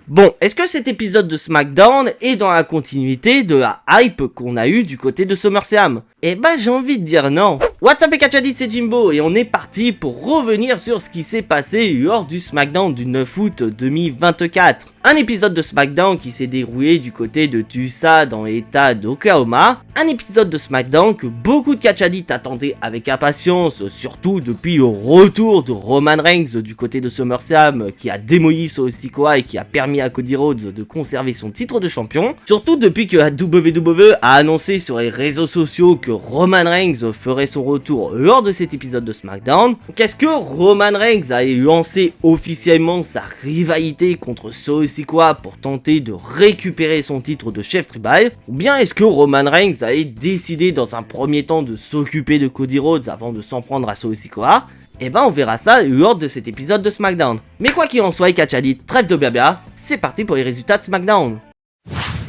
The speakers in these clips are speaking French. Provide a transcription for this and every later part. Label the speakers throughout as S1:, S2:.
S1: Bon, est-ce que cet épisode de SmackDown est dans la continuité de la hype qu'on a eue du côté de SummerSlam? Eh ben j'ai envie de dire non. What's up les Catchadits, c'est Jimbo et on est parti pour revenir sur ce qui s'est passé lors du SmackDown du 9 août 2024. Un épisode de SmackDown qui s'est déroulé du côté de Tulsa dans l'état d'Oklahoma. Un épisode de SmackDown que beaucoup de Catchadits attendaient avec impatience, surtout depuis le retour de Roman Reigns du côté de SummerSlam qui a démoli Solo Sikoa et qui a permis à Cody Rhodes de conserver son titre de champion. Surtout depuis que la WWE a annoncé sur les réseaux sociaux que Roman Reigns ferait son retour lors de cet épisode de SmackDown. Qu'est-ce que Roman Reigns a lancé officiellement sa rivalité contre Solo Sikoa pour tenter de récupérer son titre de chef tribal? Ou bien est-ce que Roman Reigns a décidé dans un premier temps de s'occuper de Cody Rhodes avant de s'en prendre à Solo Sikoa? Et ben on verra ça lors de cet épisode de SmackDown. Mais quoi qu'il en soit, Catchadit, trêve de blabla, c'est parti pour les résultats de SmackDown.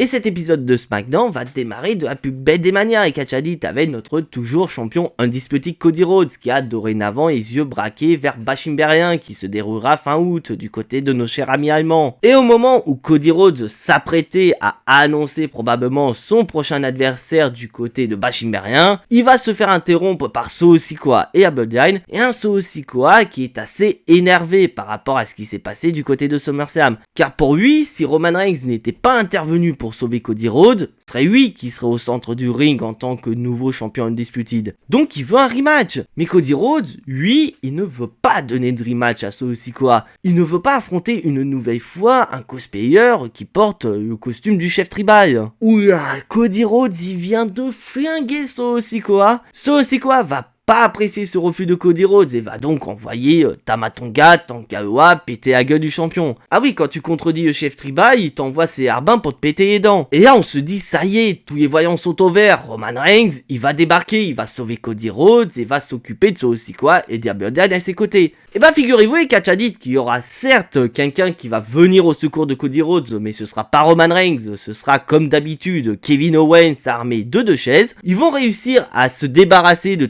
S1: Et cet épisode de SmackDown va démarrer de la plus bête des manières et Catchadit avec notre toujours champion undisputé Cody Rhodes qui a dorénavant les yeux braqués vers Bashimberien qui se déroulera fin août du côté de nos chers amis allemands. Et au moment où Cody Rhodes s'apprêtait à annoncer probablement son prochain adversaire du côté de Bashimberien, il va se faire interrompre par Solo Sikoa et Bloodline, et un Solo Sikoa qui est assez énervé par rapport à ce qui s'est passé du côté de SummerSlam. Car pour lui, si Roman Reigns n'était pas intervenu pour sauver Cody Rhodes, ce serait lui qui serait au centre du ring en tant que nouveau champion undisputed. Donc il veut un rematch. Mais Cody Rhodes, lui, il ne veut pas donner de rematch à Solo Sikoa. Il ne veut pas affronter une nouvelle fois un cosplayer qui porte le costume du chef tribal. Oula, Cody Rhodes, il vient de flinguer Solo Sikoa. Solo Sikoa va pas apprécier ce refus de Cody Rhodes et va donc envoyer Tama Tonga péter la gueule du champion. Ah oui, quand tu contredis le chef tribal, il t'envoie ses harbins pour te péter les dents. Et là on se dit ça y est, tous les voyants sont au vert, Roman Reigns, il va débarquer, il va sauver Cody Rhodes et va s'occuper de Solo Sikoa et d'Aberdeen à ses côtés. Et bah figurez-vous les Catchadit qu'il y aura certes quelqu'un qui va venir au secours de Cody Rhodes, mais ce sera pas Roman Reigns, ce sera comme d'habitude Kevin Owens armé de deux chaises. Ils vont réussir à se débarrasser de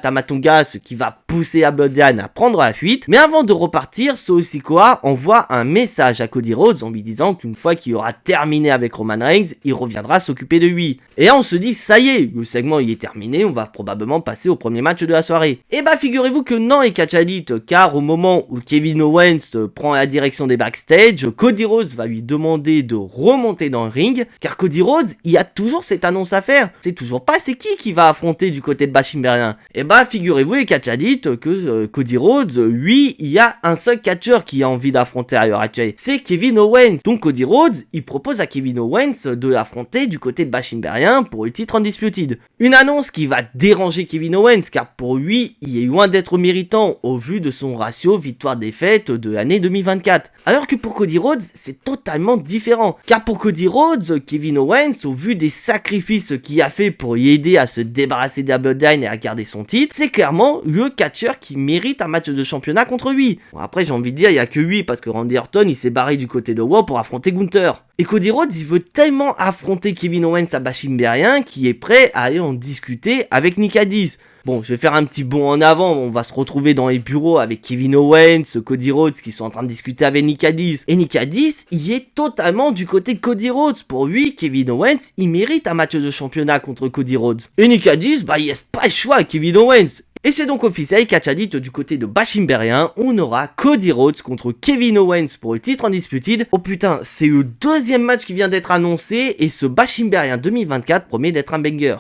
S1: Tama Tonga, ce qui va pousser Aberdeen à prendre la fuite. Mais avant de repartir, Solo Sikoa envoie un message à Cody Rhodes en lui disant qu'une fois qu'il aura terminé avec Roman Reigns, il reviendra s'occuper de lui. Et là on se dit ça y est, le segment il est terminé, on va probablement passer au premier match de la soirée. Et bah figurez-vous que non les Catchadit, car au moment où Kevin Owens prend la direction des backstage, Cody Rhodes va lui demander de remonter dans le ring, car Cody Rhodes il a toujours cette annonce à faire. C'est toujours pas c'est qui va affronter du côté de Bashimberien. Et bah figurez-vous les Catchadit que Cody Rhodes, lui, il y a un seul catcheur qui a envie d'affronter à l'heure actuelle, c'est Kevin Owens. Donc Cody Rhodes, il propose à Kevin Owens de l'affronter du côté de Bashimberien pour le titre undisputed. Une annonce qui va déranger Kevin Owens car pour lui, il est loin d'être méritant au vu de son ratio victoire-défaite de l'année 2024. Alors que pour Cody Rhodes, c'est totalement différent. Car pour Cody Rhodes, Kevin Owens, au vu des sacrifices qu'il a fait pour y aider à se débarrasser d'Aberdeen et à garder son titre, c'est clairement le catcheur qui mérite un match de championnat contre lui. Bon, après j'ai envie de dire, il n'y a que lui parce que Randy Orton il s'est barré du côté de Raw pour affronter Gunther. Et Cody Rhodes il veut tellement affronter Kevin Owens à Bashimberien qu'il est prêt à aller en discuter avec Nick Aldis. Bon, je vais faire un petit bond en avant, on va se retrouver dans les bureaux avec Kevin Owens, Cody Rhodes qui sont en train de discuter avec Nick Aldis. Et Nick Aldis, il est totalement du côté de Cody Rhodes. Pour lui, Kevin Owens, il mérite un match de championnat contre Cody Rhodes. Et Nick Aldis, bah il laisse pas le choix à Kevin Owens. Et c'est donc officiel, Catchadit, du côté de Bashimberien, on aura Cody Rhodes contre Kevin Owens pour le titre undisputed. Oh putain, c'est le deuxième match qui vient d'être annoncé et ce Bashimberien 2024 promet d'être un banger.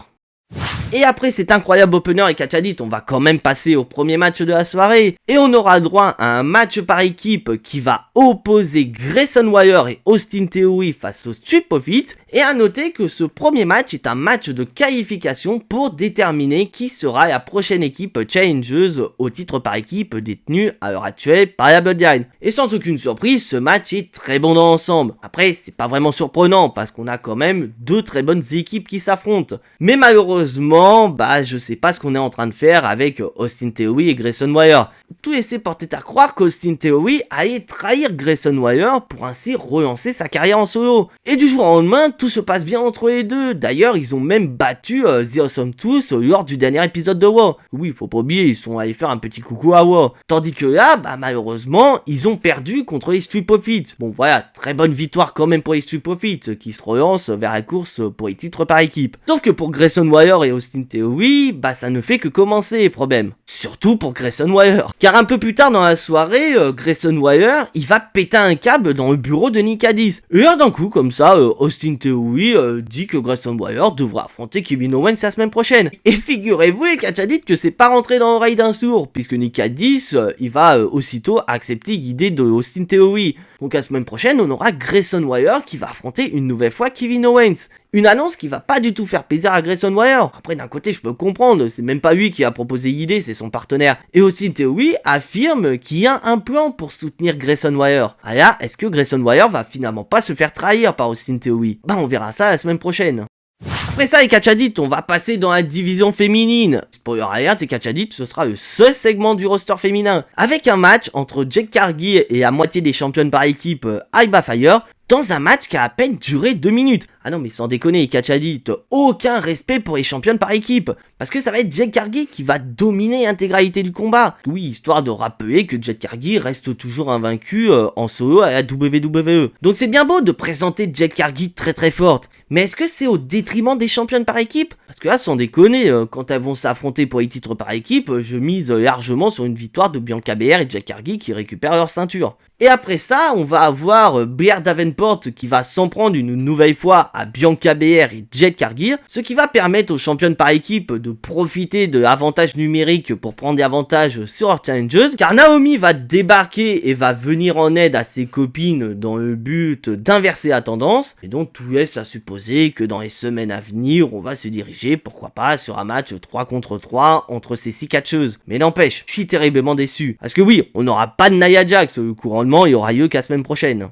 S1: Et après cet incroyable opener et Catchadit, on va quand même passer au premier match de la soirée. Et on aura droit à un match par équipe qui va opposer Grayson Waller et Austin Theory face aux Street Profits. Et à noter que ce premier match est un match de qualification pour déterminer qui sera la prochaine équipe challengeuse au titre par équipe détenue à l'heure actuelle par la Bloodline. Et sans aucune surprise, ce match est très bon dans l'ensemble. Après, c'est pas vraiment surprenant parce qu'on a quand même deux très bonnes équipes qui s'affrontent. Mais malheureusement, moment, bah je sais pas ce qu'on est en train de faire avec Austin Theory et Grayson Waller. Tout laissait porter à croire qu'Austin Theory allait trahir Grayson Waller pour ainsi relancer sa carrière en solo. Et du jour au lendemain, tout se passe bien entre les deux. D'ailleurs, ils ont même battu The Awesome Truth lors du dernier épisode de WoW. Oui, faut pas oublier, ils sont allés faire un petit coucou à WoW. Tandis que là, bah malheureusement, ils ont perdu contre les Street Profits. Bon voilà, très bonne victoire quand même pour les Street Profits, qui se relancent vers la course pour les titres par équipe. Sauf que pour Grayson Waller et Austin Theory, bah ça ne fait que commencer les problèmes. Surtout pour Grayson Waller. Car un peu plus tard dans la soirée, Grayson Waller, il va péter un câble dans le bureau de Nick Aldis. Et là d'un coup, comme ça, Austin Theory dit que Grayson Waller devra affronter Kevin Owens la semaine prochaine. Et figurez-vous, les catchadits, que c'est pas rentré dans l'oreille d'un sourd, puisque Nick Aldis, il va aussitôt accepter l'idée de Austin Theory. Donc la semaine prochaine, on aura Grayson Waller qui va affronter une nouvelle fois Kevin Owens. Une annonce qui va pas du tout faire plaisir à Grayson Waller. Après, d'un côté, je peux comprendre, c'est même pas lui qui a proposé l'idée, c'est son partenaire. Et Austin Theory affirme qu'il y a un plan pour soutenir Grayson Waller. Ah là, est-ce que Grayson Waller va finalement pas se faire trahir par Austin Theory? Bah, on verra ça la semaine prochaine. Après ça, les catchadits, on va passer dans la division féminine. Spoiler alert, les catchadits, ce sera le seul segment du roster féminin. Avec un match entre Jade Cargill et la moitié des championnes par équipe, Alba Fire, dans un match qui a à peine duré 2 minutes. Ah non mais sans déconner les catchadits, aucun respect pour les championnes par équipe. Parce que ça va être Jade Cargill qui va dominer l'intégralité du combat. Oui, histoire de rappeler que Jade Cargill reste toujours invaincu en solo à la WWE. Donc c'est bien beau de présenter Jade Cargill très très forte. Mais est-ce que c'est au détriment des championnes par équipe? Parce que là sans déconner, quand elles vont s'affronter pour les titres par équipe, je mise largement sur une victoire de Bianca Belair et Jade Cargill qui récupèrent leur ceinture. Et après ça, on va avoir Blair Davenport qui va s'en prendre une nouvelle fois à Bianca Belair et Jade Cargill, ce qui va permettre aux championnes par équipe de profiter de l'avantage numérique pour prendre des avantages sur leurs challengers, car Naomi va débarquer et va venir en aide à ses copines dans le but d'inverser la tendance, et donc tout laisse à supposer que dans les semaines à venir, on va se diriger, pourquoi pas, sur un match 3 contre 3 entre ces 6 catcheuses. Mais n'empêche, je suis terriblement déçu, parce que oui, on n'aura pas de Nia Jax, couramment, il y aura lieu qu'à la semaine prochaine.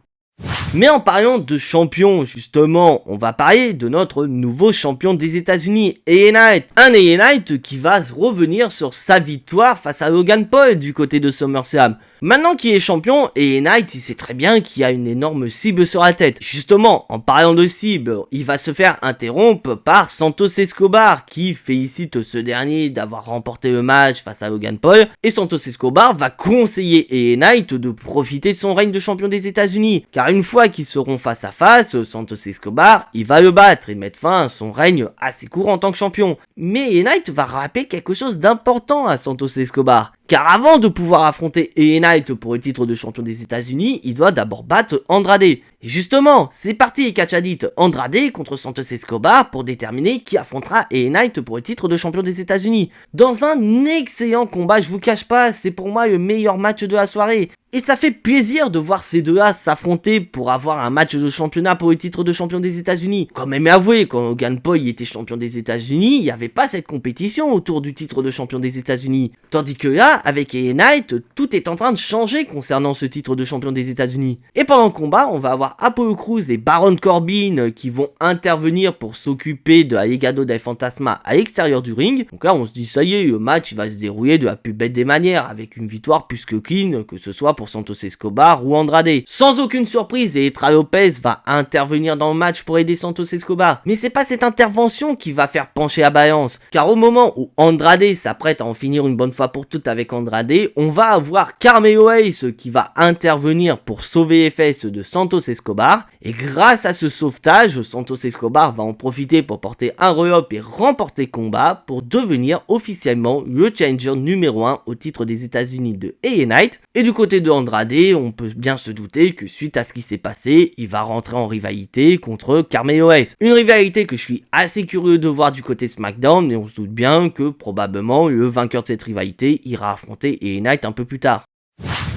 S1: Mais en parlant de champion, justement, on va parler de notre nouveau champion des États-Unis, LA Knight. Un LA Knight qui va revenir sur sa victoire face à Logan Paul du côté de SummerSlam. Maintenant qu'il est champion, LA Knight, il sait très bien qu'il y a une énorme cible sur la tête. Justement, en parlant de cible, il va se faire interrompre par Santos Escobar, qui félicite ce dernier d'avoir remporté le match face à Logan Paul. Et Santos Escobar va conseiller LA Knight de profiter de son règne de champion des États-Unis. Car une fois qu'ils seront face à face, Santos Escobar, il va le battre et mettre fin à son règne assez court en tant que champion. Mais LA Knight va rappeler quelque chose d'important à Santos Escobar. Car avant de pouvoir affronter LA Knight pour le titre de champion des États-Unis, il doit d'abord battre Andrade. Et justement, c'est parti les catchadits, Andrade contre Santos Escobar pour déterminer qui affrontera LA Knight pour le titre de champion des États-Unis. Dans un excellent combat, je vous cache pas, c'est pour moi le meilleur match de la soirée. Et ça fait plaisir de voir ces deux-là s'affronter pour avoir un match de championnat pour le titre de champion des États-Unis. Quand même avoué, quand Logan Paul était champion des États-Unis, il n'y avait pas cette compétition autour du titre de champion des États-Unis. Tandis que là, avec LA Knight, tout est en train de changer concernant ce titre de champion des États-Unis. Et pendant le combat, on va avoir Apollo Crews et Baron Corbin qui vont intervenir pour s'occuper de la Legado del Fantasma à l'extérieur du ring. Donc là, on se dit, ça y est, le match va se dérouler de la plus bête des manières, avec une victoire plus que clean, que ce soit pour Santos Escobar ou Andrade. Sans aucune surprise, Elektra Lopez va intervenir dans le match pour aider Santos Escobar. Mais c'est pas cette intervention qui va faire pencher la balance, car au moment où Andrade s'apprête à en finir une bonne fois pour toutes avec Andrade, on va avoir Carmelo Hayes qui va intervenir pour sauver les fesses de Santos Escobar, et grâce à ce sauvetage, Santos Escobar va en profiter pour porter un roll-up et remporter combat pour devenir officiellement le challenger numéro 1 au titre des États-Unis de LA Knight. Et du côté de Andrade, on peut bien se douter que suite à ce qui s'est passé, il va rentrer en rivalité contre Carmelo Hayes. Une rivalité que je suis assez curieux de voir du côté SmackDown, mais on se doute bien que probablement le vainqueur de cette rivalité ira affronter LA Knight un peu plus tard.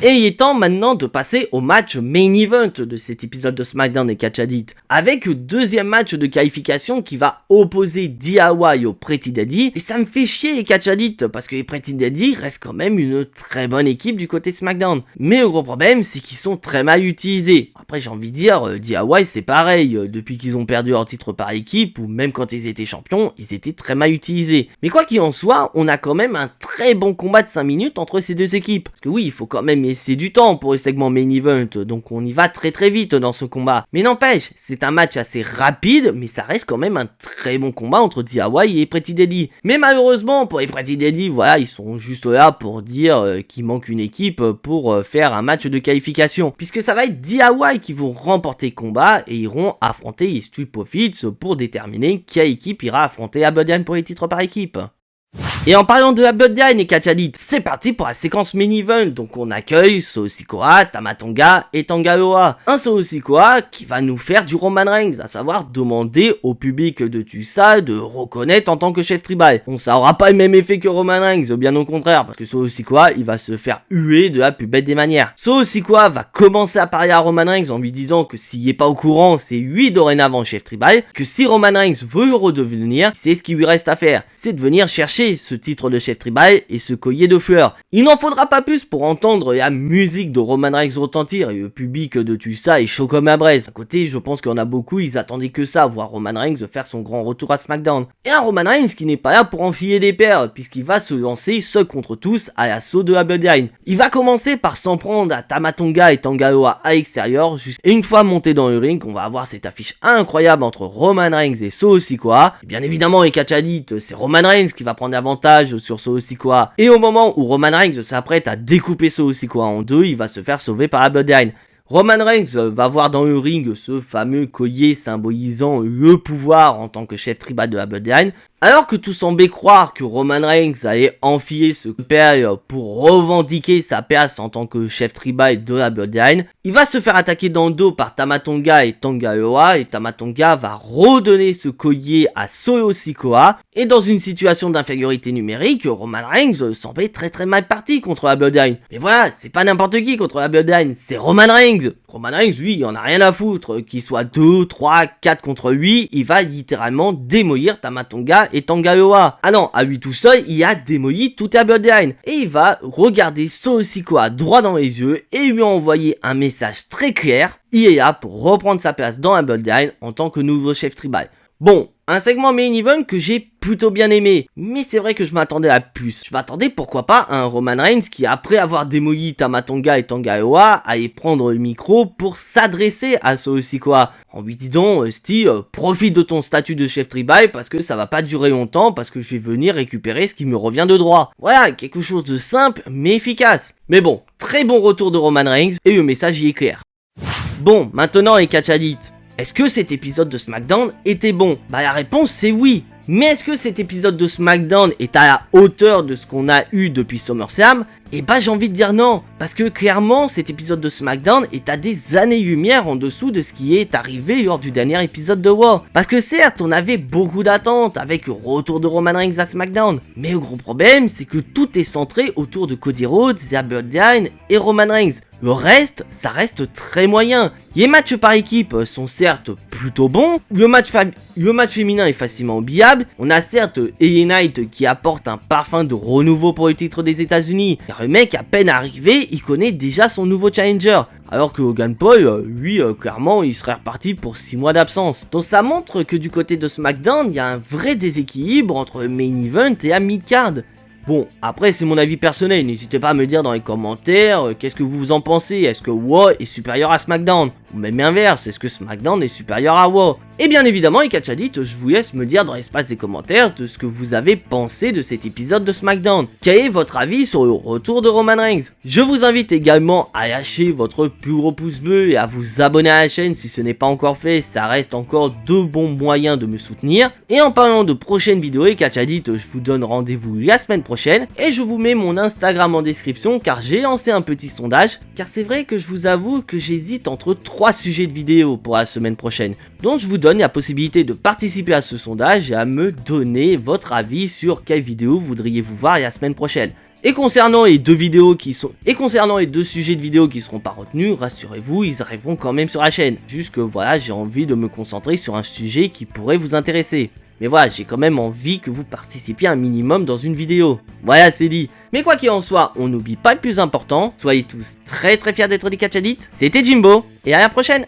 S1: Et il est temps maintenant de passer au match main event de cet épisode de SmackDown et Catch Addict, avec le deuxième match de qualification qui va opposer DIY au Pretty Daddy. Et ça me fait chier les Catch Addict, parce que les Pretty Daddy restent quand même une très bonne équipe du côté de SmackDown. Mais le gros problème, c'est qu'ils sont très mal utilisés. Après, j'ai envie de dire, DIY c'est pareil, depuis qu'ils ont perdu leur titre par équipe, ou même quand ils étaient champions, ils étaient très mal utilisés. Mais quoi qu'il en soit, on a quand même un très bon combat de 5 minutes entre ces deux équipes. Parce que oui, il faut quand même laisser du temps pour le segment main event, donc on y va très vite dans ce combat. Mais n'empêche, c'est un match assez rapide, mais ça reste quand même un très bon combat entre DIY et Pretty Daddy. Mais malheureusement, pour les Pretty Daddy, voilà, ils sont juste là pour dire qu'il manque une équipe pour faire un match de qualification. Puisque ça va être DIY qui vont remporter le combat et iront affronter les Street Profits pour déterminer quelle équipe ira affronter Abaddon pour les titres par équipe. Et en parlant de Abaddon et Catch Addict, c'est parti pour la séquence main event. Donc on accueille Solo Sikoa, Tama Tonga et Tanga Loa. Un Solo Sikoa qui va nous faire du Roman Reigns, à savoir demander au public de Tussa de reconnaître en tant que chef tribal. Bon, ça aura pas le même effet que Roman Reigns, bien au contraire, parce que Solo Sikoa, il va se faire huer de la plus bête des manières. Solo Sikoa va commencer à parler à Roman Reigns en lui disant que s'il est pas au courant, c'est lui dorénavant chef tribal, que si Roman Reigns veut le redevenir, c'est ce qu'il lui reste à faire, c'est de venir chercher ce titre de chef tribal et ce collier de fleurs. Il n'en faudra pas plus pour entendre la musique de Roman Reigns retentir et le public de Tussa est chaud comme la braise. À côté, je pense qu'il y en a beaucoup, ils attendaient que ça, voir Roman Reigns faire son grand retour à SmackDown. Et un Roman Reigns qui n'est pas là pour enfiler des paires, puisqu'il va se lancer seul contre tous à l'assaut de Abaddon. Il va commencer par s'en prendre à Tama Tonga et Tanga Loa à l'extérieur, et une fois monté dans le ring, on va avoir cette affiche incroyable entre Roman Reigns et Solo Sikoa. Et bien évidemment, les Catch Addict, c'est Roman Reigns qui va prendre avantage sur Solo Sikoa. Et au moment où Roman Reigns s'apprête à découper Solo Sikoa en deux, il va se faire sauver par Abaddon. Roman Reigns va voir dans le ring ce fameux collier symbolisant le pouvoir en tant que chef tribal de Abaddon. Alors que tout semblait croire que Roman Reigns allait enfiler ce père pour revendiquer sa place en tant que chef tribal de Abaddon, il va se faire attaquer dans le dos par Tama Tonga et Tanga Loa, et Tama Tonga va redonner ce collier à Solo Sikoa, et dans une situation d'infériorité numérique, Roman Reigns semblait très mal parti contre Abaddon. Mais voilà, c'est pas n'importe qui contre Abaddon, c'est Roman Reigns. Roman Reigns, lui, il en a rien à foutre, qu'il soit 2, 3, 4 contre lui, il va littéralement démolir Tama Tonga et Tanga Loa. Ah non, à lui tout seul, il a démoli tout Abaddon. Et il va regarder Solo Sikoa droit dans les yeux et lui envoyer un message très clair. Il est là pour reprendre sa place dans Abaddon en tant que nouveau chef tribal. Bon, un segment main event que j'ai plutôt bien aimé, mais c'est vrai que je m'attendais à plus. Je m'attendais pourquoi pas à un Roman Reigns qui, après avoir démoli Tama Tonga et Tanga Loa, allait prendre le micro pour s'adresser à Solo Sikoa en lui disant Steve, profite de ton statut de chef tribal parce que ça va pas durer longtemps, parce que je vais venir récupérer ce qui me revient de droit. Voilà, quelque chose de simple mais efficace. Mais bon, très bon retour de Roman Reigns et le message y est clair. Bon, maintenant les Catch Addict. Est-ce que cet épisode de SmackDown était bon? Bah la réponse c'est oui. Mais est-ce que cet épisode de SmackDown est à la hauteur de ce qu'on a eu depuis SummerSlam? Et bah j'ai envie de dire non, parce que clairement cet épisode de SmackDown est à des années-lumière en dessous de ce qui est arrivé lors du dernier épisode de Raw. Parce que certes on avait beaucoup d'attentes avec le retour de Roman Reigns à SmackDown, mais le gros problème c'est que tout est centré autour de Cody Rhodes, Abaddon et Roman Reigns. Le reste, ça reste très moyen. Les matchs par équipe sont certes plutôt bons, le match féminin est facilement oubliable, on a certes LA Knight qui apporte un parfum de renouveau pour le titre des États-Unis. Le mec à peine arrivé, il connaît déjà son nouveau challenger. Alors que Logan Paul, lui, clairement, il serait reparti pour 6 mois d'absence. Donc ça montre que du côté de SmackDown, il y a un vrai déséquilibre entre le main event et la mid-card. Bon, après c'est mon avis personnel, n'hésitez pas à me dire dans les commentaires qu'est-ce que vous en pensez. Est-ce que Raw est supérieur à SmackDown? Ou même l'inverse, est-ce que SmackDown est supérieur à Raw? Et bien évidemment, les Catch Addict, je vous laisse me dire dans l'espace des commentaires de ce que vous avez pensé de cet épisode de SmackDown. Quel est votre avis sur le retour de Roman Reigns? Je vous invite également à lâcher votre plus gros pouce bleu et à vous abonner à la chaîne si ce n'est pas encore fait, ça reste encore 2 bons moyens de me soutenir. Et en parlant de prochaines vidéos, les Catch Addict, je vous donne rendez-vous la semaine prochaine et je vous mets mon Instagram en description car j'ai lancé un petit sondage, car c'est vrai que je vous avoue que j'hésite entre 3 sujets de vidéo pour la semaine prochaine. Donc je vous donne la possibilité de participer à ce sondage et à me donner votre avis sur quelle vidéo voudriez-vous voir la semaine prochaine. Et concernant les deux sujets de vidéos qui seront pas retenus, rassurez-vous, ils arriveront quand même sur la chaîne. Juste que voilà, j'ai envie de me concentrer sur un sujet qui pourrait vous intéresser. Mais voilà, j'ai quand même envie que vous participiez un minimum dans une vidéo. Voilà, c'est dit. Mais quoi qu'il en soit, on n'oublie pas le plus important. Soyez tous très fiers d'être des Catch Addicts. C'était Jimbo, et à la prochaine.